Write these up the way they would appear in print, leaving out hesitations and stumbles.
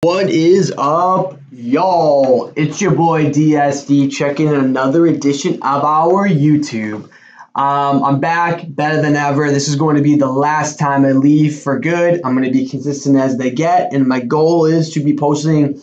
What is up, y'all? It's your boy DSD checking another edition of our YouTube. I'm back, better than ever. This is going to be the last time I leave for good. I'm going to be consistent as they get, and my goal is to be posting,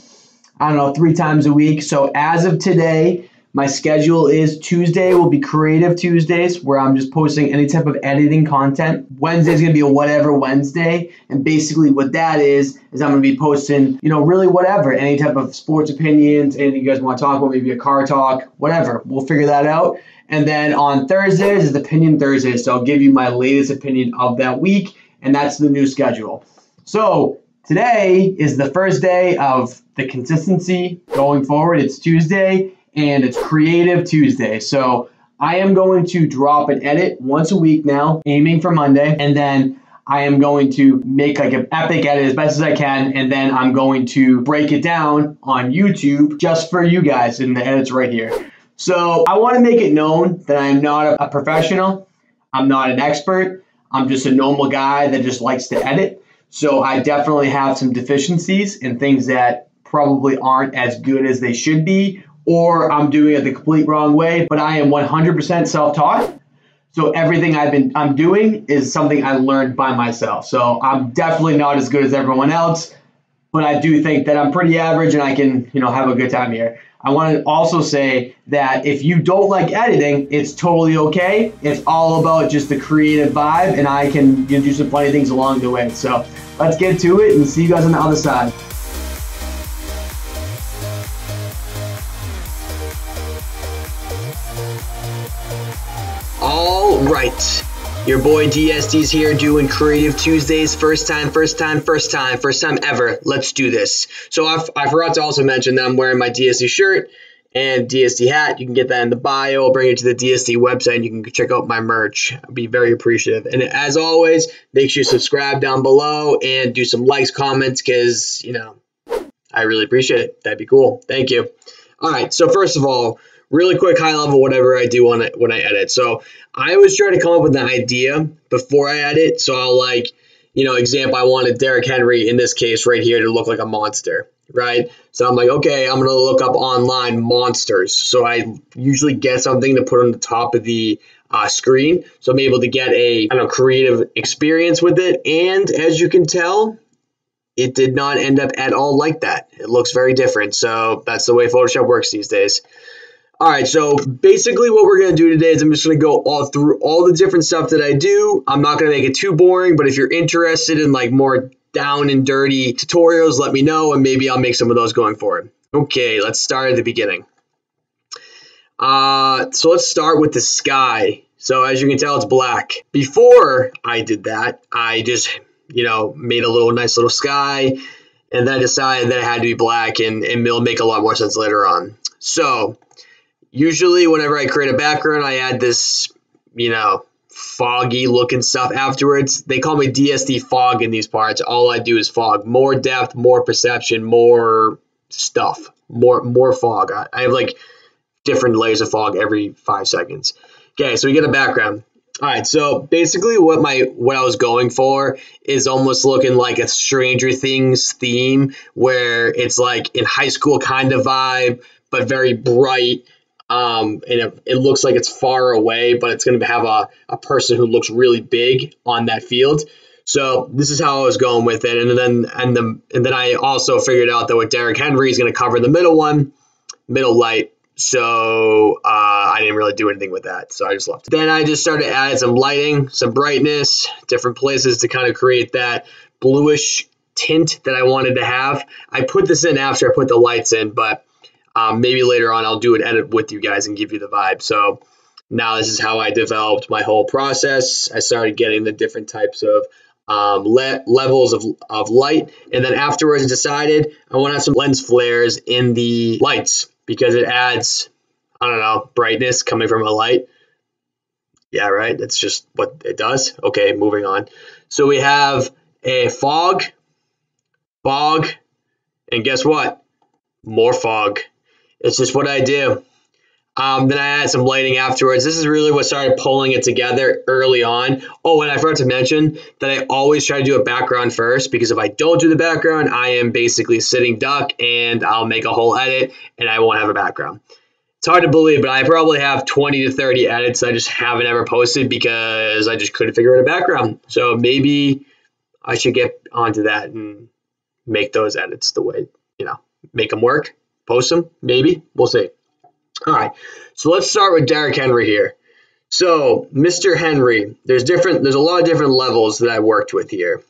3 times a week. So as of today, my schedule is Tuesday will be Creative Tuesdays, where I'm just posting any type of editing content. Wednesday's gonna be a whatever Wednesday, and basically what that is I'm gonna be posting, really whatever, any type of sports opinions, anything you guys want to talk about, maybe a car talk, whatever. We'll figure that out. And then on Thursdays is Opinion Thursday, so I'll give you my latest opinion of that week, and that's the new schedule. So today is the first day of the consistency going forward. It's Tuesday, and it's Creative Tuesday. So I am going to drop an edit once a week now, aiming for Monday, and then I am going to make like an epic edit as best as I can, and then I'm going to break it down on YouTube just for you guys, and the edit's right here. So I want to make it known that I'm not a professional, I'm not an expert, I'm just a normal guy that just likes to edit. So I definitely have some deficiencies and things that probably aren't as good as they should be, or I'm doing it the complete wrong way, but I am 100% self-taught. So everything I'm doing is something I learned by myself. So I'm definitely not as good as everyone else, but I do think that I'm pretty average and I can, have a good time here. I want to also say that if you don't like editing, it's totally okay. It's all about just the creative vibe, and I can do some funny things along the way. So let's get to it and see you guys on the other side. All right, your boy DSD's here doing Creative Tuesdays. First time ever. Let's do this. So I forgot to also mention that I'm wearing my DSD shirt and DSD hat. You can get that in the bio. I'll bring it to the DSD website and you can check out my merch. I'll be very appreciative. And as always, make sure you subscribe down below and do some likes, comments, because, I really appreciate it. That'd be cool. Thank you. All right, so first of all, really quick, high level, whatever I do when I edit. So I always try to come up with an idea before I edit. So I'll example, I wanted Derrick Henry in this case right here to look like a monster, right? So I'm like, okay, I'm going to look up online monsters. So I usually get something to put on the top of the screen. So I'm able to get a creative experience with it. And as you can tell, it did not end up at all like that. It looks very different. So that's the way Photoshop works these days. All right, so basically what we're going to do today is I'm just going to go all through all the different stuff that I do. I'm not going to make it too boring, but if you're interested in more down and dirty tutorials, let me know, and maybe I'll make some of those going forward. Okay, let's start at the beginning. So let's start with the sky. So as you can tell, it's black. Before I did that, I just, made a nice little sky, and then I decided that it had to be black, and it'll make a lot more sense later on. So usually whenever I create a background, I add this, foggy looking stuff afterwards. They call me DSD fog in these parts. All I do is fog. More depth, more perception, more stuff, more fog. I have different layers of fog every 5 seconds. Okay, so we get a background. All right, so basically what I was going for is almost looking like a Stranger Things theme, where it's like in high school kind of vibe, but very bright. And it looks like it's far away, but it's going to have a person who looks really big on that field. So this is how I was going with it. And then I also figured out that with Derrick Henry is going to cover the middle light. So I didn't really do anything with that. So I just left it. Then I just started adding some lighting, some brightness, different places to kind of create that bluish tint that I wanted to have. I put this in after I put the lights in, but maybe later on I'll do an edit with you guys and give you the vibe. So now this is how I developed my whole process. I started getting the different types of levels of light, and then afterwards I decided I want to have some lens flares in the lights because it adds, brightness coming from a light. Yeah, right. That's just what it does. Okay, moving on. So we have a fog, and guess what? More fog. It's just what I do. Then I added some lighting afterwards. This is really what started pulling it together early on. Oh, and I forgot to mention that I always try to do a background first, because if I don't do the background, I am basically sitting duck and I'll make a whole edit and I won't have a background. It's hard to believe, but I probably have 20 to 30 edits I just haven't ever posted because I just couldn't figure out a background. So maybe I should get onto that and make those edits the way, make them work, post them, maybe. We'll see. All right, so let's start with Derrick Henry here. So, Mr. Henry, there's a lot of different levels that I worked with here.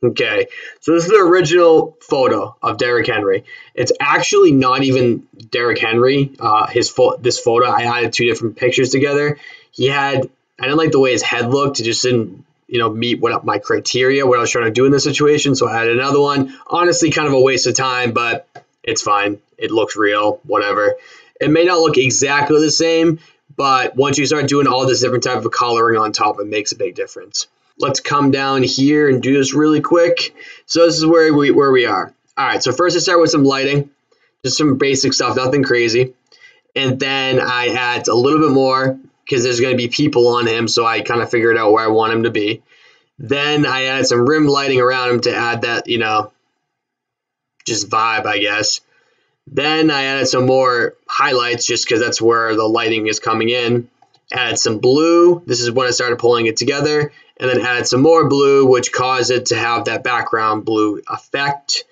Okay, so this is the original photo of Derrick Henry. It's actually not even Derrick Henry. This photo, I added two different pictures together. I didn't like the way his head looked. It just didn't, meet my criteria, what I was trying to do in this situation. So I added another one. Honestly, kind of a waste of time, but it's fine. It looks real, whatever. It may not look exactly the same, but once you start doing all this different type of coloring on top, it makes a big difference. Let's come down here and do this really quick. So this is where we are. All right, so first I start with some lighting, just some basic stuff, nothing crazy. And then I add a little bit more because there's going to be people on him, so I kind of figured out where I want him to be. Then I added some rim lighting around him to add that, just vibe, I guess. Then I added some more highlights just because that's where the lighting is coming in. Added some blue. This is when I started pulling it together. And then added some more blue, which caused it to have that background blue effect.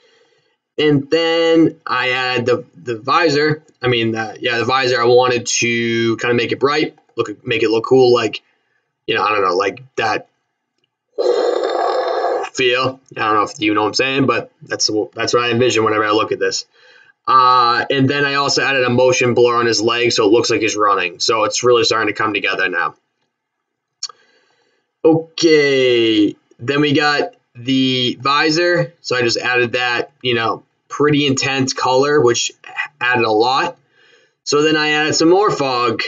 And then I added the visor. The visor, I wanted to kind of make it bright, make it look cool, like, I don't know, like that feel. I don't know if you know what I'm saying, but that's what I envision whenever I look at this. And then I also added a motion blur on his leg, so it looks like he's running. So it's really starting to come together now. Okay, then we got the visor. So I just added that, pretty intense color, which added a lot. So then I added some more fog.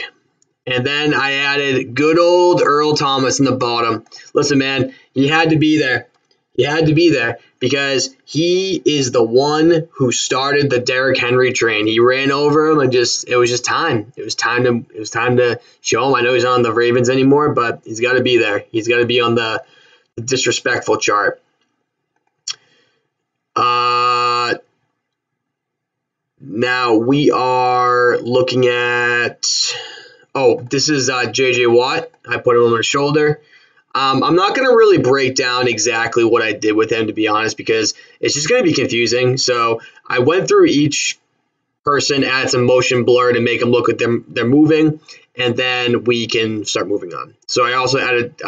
And then I added good old Earl Thomas in the bottom. Listen, man, he had to be there. He had to be there because he is the one who started the Derrick Henry train. He ran over him and it was just time. It was time to show him. I know he's not on the Ravens anymore, but he's got to be there. He's got to be on the disrespectful chart. Now we are looking at. Oh, this is J.J. Watt. I put him on my shoulder. I'm not going to really break down exactly what I did with him, to be honest, because it's just going to be confusing. So I went through each person, add some motion blur to make them look like they're moving, and then we can start moving on. So I also added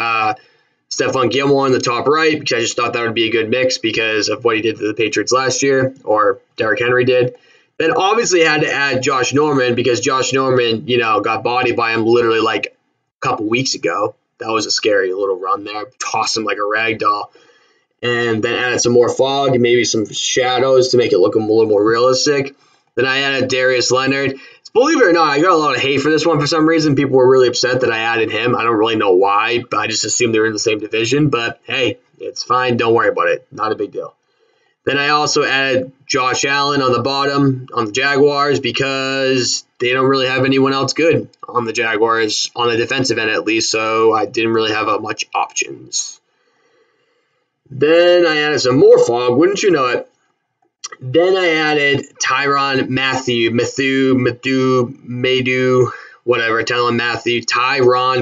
Stephon Gilmore on the top right because I just thought that would be a good mix because of what he did to the Patriots last year, or Derrick Henry did. Then obviously I had to add Josh Norman because Josh Norman, got bodied by him literally like a couple weeks ago. That was a scary little run there. Tossed him like a rag doll. And then added some more fog and maybe some shadows to make it look a little more realistic. Then I added Darius Leonard. Believe it or not, I got a lot of hate for this one for some reason. People were really upset that I added him. I don't really know why, but I just assumed they were in the same division. But hey, it's fine. Don't worry about it. Not a big deal. Then I also added Josh Allen on the bottom on the Jaguars because they don't really have anyone else good on the Jaguars, on the defensive end at least, so I didn't really have much options. Then I added some more fog, wouldn't you know it? Then I added Tyrann Mathieu, Tyrann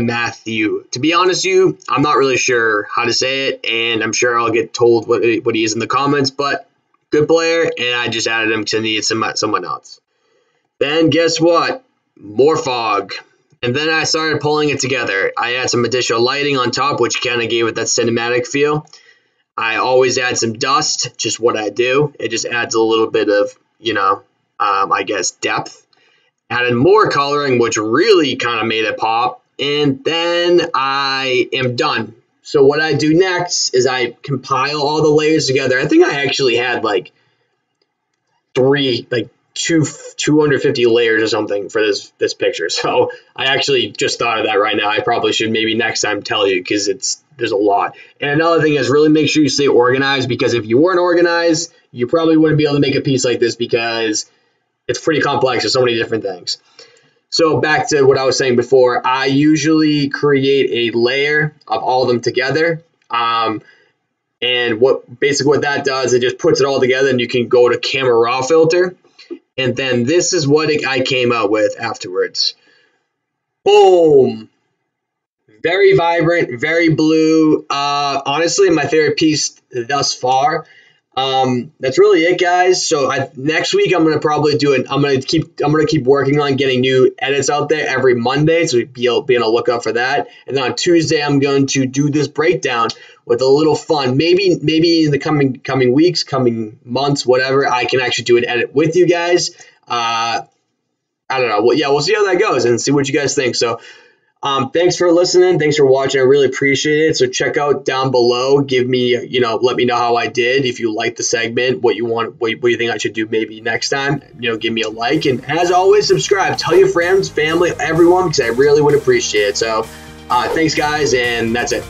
Mathieu. To be honest with you, I'm not really sure how to say it, and I'm sure I'll get told what he is in the comments, but good player, and I just added him because I needed someone else. Then guess what? More fog. And then I started pulling it together. I add some additional lighting on top, which kind of gave it that cinematic feel. I always add some dust, just what I do. It just adds a little bit of, I guess, depth. Added more coloring, which really kind of made it pop. And then I am done. So what I do next is I compile all the layers together. I think I actually had like 250 layers or something for this picture. So I actually just thought of that right now. I probably should maybe next time tell you because there's a lot. And another thing is really make sure you stay organized because if you weren't organized, you probably wouldn't be able to make a piece like this because it's pretty complex. There's so many different things. So back to what I was saying before, I usually create a layer of all of them together. And what that does, it just puts it all together, and you can go to camera raw filter. And then this is what I came out with afterwards. Boom. Very vibrant, very blue. Honestly, my favorite piece thus far. That's really it, guys. So next week I'm gonna probably I'm gonna keep working on getting new edits out there every Monday, so be on the lookout for that. And then on Tuesday I'm going to do this breakdown with a little fun. Maybe in the coming weeks, coming months, whatever, I can actually do an edit with you guys. I don't know. Well, yeah, we'll see how that goes and see what you guys think. So. Thanks for listening. Thanks for watching. I really appreciate it. So check out down below. Give me, let me know how I did. If you like the segment, what you want, what you think I should do maybe next time, give me a like. And as always, subscribe. Tell your friends, family, everyone, because I really would appreciate it. So thanks, guys, and that's it.